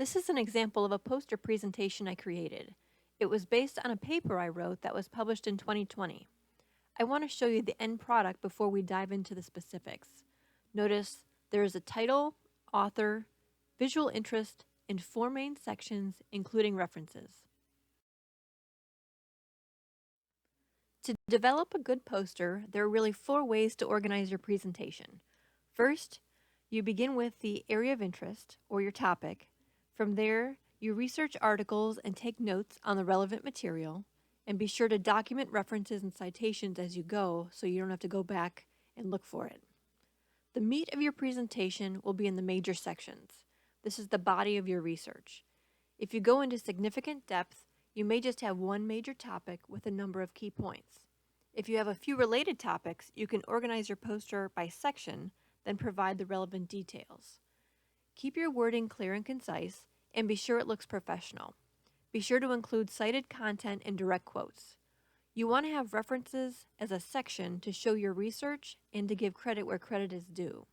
This is an example of a poster presentation I created. It was based on a paper I wrote that was published in 2020. I want to show you the end product before we dive into the specifics. Notice there is a title, author, visual interest, and 4 main sections, including references. To develop a good poster, there are really 4 ways to organize your presentation. First, you begin with the area of interest, or your topic. From there, you research articles and take notes on the relevant material, and be sure to document references and citations as you go so you don't have to go back and look for it. The meat of your presentation will be in the major sections. This is the body of your research. If you go into significant depth, you may just have one major topic with a number of key points. If you have a few related topics, you can organize your poster by section, then provide the relevant details. Keep your wording clear and concise, and be sure it looks professional. Be sure to include cited content and direct quotes. You want to have references as a section to show your research and to give credit where credit is due.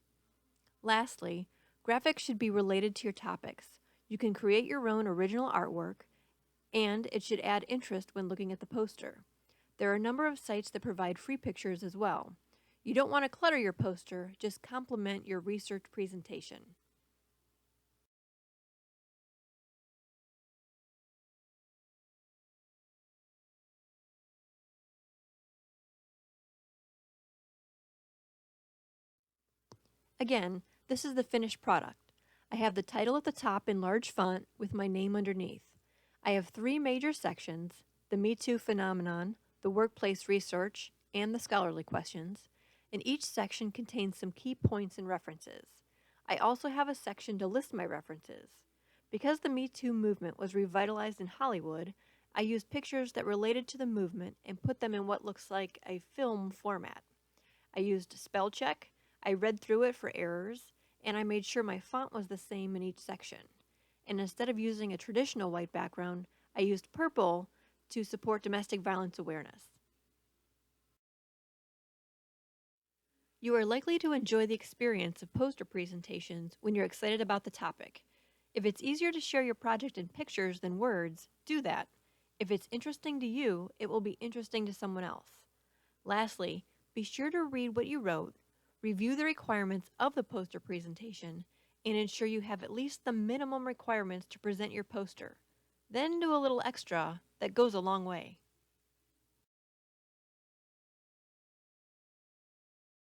Lastly, graphics should be related to your topics. You can create your own original artwork, and it should add interest when looking at the poster. There are a number of sites that provide free pictures as well. You don't want to clutter your poster, just complement your research presentation. Again, this is the finished product. I have the title at the top in large font with my name underneath. I have 3 major sections: the Me Too phenomenon, the workplace research, and the scholarly questions, and each section contains some key points and references. I also have a section to list my references. Because the Me Too movement was revitalized in Hollywood, I used pictures that related to the movement and put them in what looks like a film format. I used spell check, I read through it for errors, and I made sure my font was the same in each section. And instead of using a traditional white background, I used purple to support domestic violence awareness. You are likely to enjoy the experience of poster presentations when you're excited about the topic. If it's easier to share your project in pictures than words, do that. If it's interesting to you, it will be interesting to someone else. Lastly, be sure to read what you wrote, review the requirements of the poster presentation, and ensure you have at least the minimum requirements to present your poster. Then do a little extra that goes a long way.